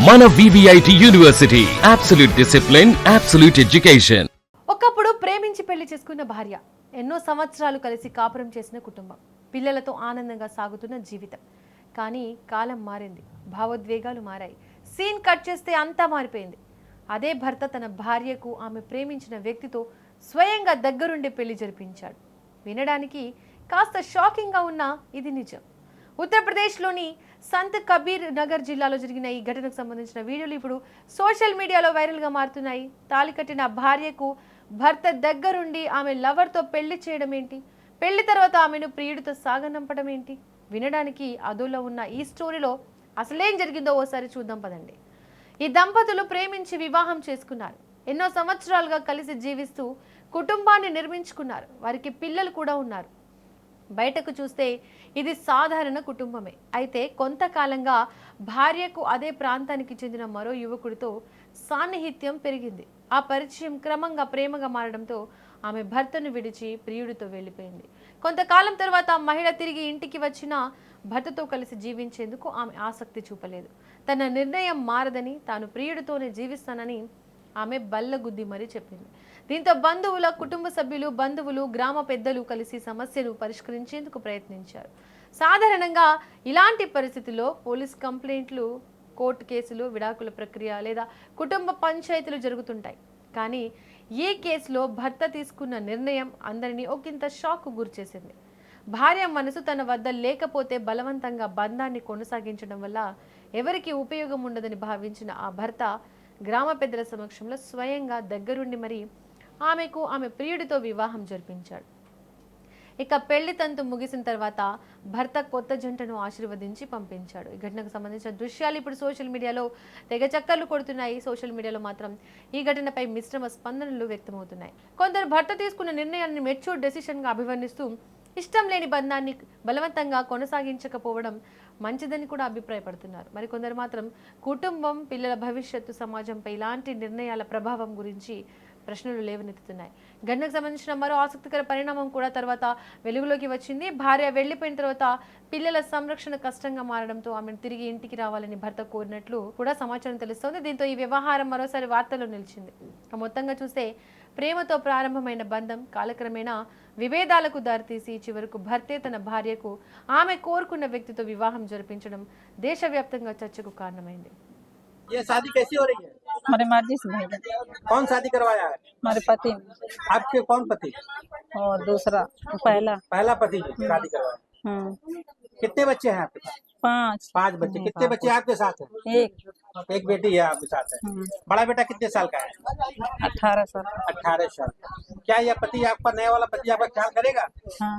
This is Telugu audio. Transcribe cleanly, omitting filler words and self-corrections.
మన VVIT university absolute discipline, absolute education. ఒకప్పుడు ప్రేమించి పెళ్లి చేసుకున్న భార్య, ఎన్నో సంవత్సరాలు కలిసి కాపురం చేసిన కుటుంబం, పిల్లలతో ఆనందంగా సాగుతున్న జీవితం. కానీ కాలం మారింది, భావోద్వేగాలు మారాయి. సీన్ కట్ చేస్తే అంతా మారిపోయింది. అదే భర్త తన భార్యకు ఆమె ప్రేమించిన వ్యక్తితో స్వయంగా దగ్గరుండి పెళ్లి జరిపించాడు. వినడానికి కాస్త షాకింగ్గా ఉన్నా ఇది నిజం. ఉత్తరప్రదేశ్లోని సంత్ కబీర్ నగర్ జిల్లాలో జరిగిన ఈ ఘటనకు సంబంధించిన వీడియోలు ఇప్పుడు సోషల్ మీడియాలో వైరల్గా మారుతున్నాయి. తాళి కట్టిన భార్యకు భర్త దగ్గరుండి ఆమె లవర్తో పెళ్లి చేయడం ఏంటి, పెళ్లి తర్వాత ఆమెను ప్రియుడితో సాగనంపడం ఏంటి? వినడానికి అదోలో ఉన్న ఈ స్టోరీలో అసలేం జరిగిందో ఓసారి చూద్దాం పదండి. ఈ దంపతులు ప్రేమించి వివాహం చేసుకున్నారు. ఎన్నో సంవత్సరాలుగా కలిసి జీవిస్తూ కుటుంబాన్ని నిర్మించుకున్నారు. వారికి పిల్లలు కూడా ఉన్నారు. బయటకు చూస్తే ఇది సాధారణ కుటుంబమే. అయితే కొంతకాలంగా భార్యకు అదే ప్రాంతానికి చెందిన మరో యువకుడితో సాన్నిహిత్యం పెరిగింది. ఆ పరిచయం క్రమంగా ప్రేమగా మారడంతో ఆమె భర్తను విడిచి ప్రియుడితో వెళ్ళిపోయింది. కొంతకాలం తర్వాత మహిళ తిరిగి ఇంటికి వచ్చిన భర్తతో కలిసి జీవించేందుకు ఆమె ఆసక్తి చూపలేదు. తన నిర్ణయం మారదని, తాను ప్రియుడితోనే జీవిస్తానని ఆమె బల్లగుద్ది మరీ చెప్పింది. దీంతో బంధువుల కుటుంబ సభ్యులు, బంధువులు, గ్రామ పెద్దలు కలిసి సమస్యను పరిష్కరించేందుకు ప్రయత్నించారు. సాధారణంగా ఇలాంటి పరిస్థితుల్లో పోలీస్ కంప్లైంట్లు, కోర్టు కేసులు, విడాకుల ప్రక్రియ లేదా కుటుంబ పంచాయతీలు జరుగుతుంటాయి. కానీ ఈ కేసులో భర్త తీసుకున్న నిర్ణయం అందరినీ ఒకంత షాక్ గురిచేసింది. భార్య మనసు తన వద్ద లేకపోతే బలవంతంగా బంధాన్ని కొనసాగించడం వల్ల ఎవరికి ఉపయోగం ఉండదని భావించిన ఆ భర్త గ్రామ పెద్దల సమక్షంలో స్వయంగా దగ్గరుండి మరి ఆమెకు ఆమె ప్రియుడితో వివాహం జరిపించాడు. ఇక పెళ్లి తంతు ముగిసిన తర్వాత భర్త కొత్త జంటను ఆశీర్వదించి పంపించాడు. ఈ ఘటనకు సంబంధించిన దృశ్యాలు ఇప్పుడు సోషల్ మీడియాలో తెగ చక్కర్లు కొడుతున్నాయి. సోషల్ మీడియాలో మాత్రం ఈ ఘటనపై మిశ్రమ స్పందనలు వ్యక్తమవుతున్నాయి. కొందరు భర్త తీసుకున్న నిర్ణయాన్ని మెచ్యూర్ డెసిషన్గా అభివర్ణిస్తూ ఇష్టం లేని బంధాన్ని బలవంతంగా కొనసాగించకపోవడం మంచిదని కూడా అభిప్రాయపడుతున్నారు. మరికొందరు మాత్రం కుటుంబం, పిల్లల భవిష్యత్తు, సమాజంపై ఇలాంటి నిర్ణయాల ప్రభావం గురించి ప్రశ్నలు లేవనెత్తుతున్నాయి. ఘటనకు సంబంధించిన మరో ఆసక్తికర పరిణామం కూడా తర్వాత వెలుగులోకి వచ్చింది. భార్య వెళ్లిపోయిన తర్వాత పిల్లల సంరక్షణ కష్టంగా మారడంతో ఆమెను తిరిగి ఇంటికి రావాలని భర్త కోరినట్లు కూడా సమాచారం తెలుస్తోంది. దీంతో ఈ వ్యవహారం మరోసారి వార్తల్లో నిలిచింది. మొత్తంగా చూస్తే ప్రేమతో ప్రారంభమైన బంధం కాలక్రమేణా విభేదాలకు దారితీసి చివరకు భర్తే తన భార్యకు ఆమె కోరుకున్న వ్యక్తితో వివాహం జరిపించడం దేశవ్యాప్తంగా చర్చకు కారణమైంది. ये शादी कैसी हो रही है? हमारे मर्जी से भाई। कौन शादी करवाया है? हमारे पति। आपके कौन पति? और दूसरा पहला पति शादी करवाया। कितने बच्चे हैं आपके पास? 5 बच्चे। कितने बच्चे आपके साथ हैं? एक बेटी है आपके साथ है। बड़ा बेटा कितने साल का है? 18 साल। 18 साल। क्या यह पति आपका, नया वाला पति आपका ख्याल करेगा? हाँ।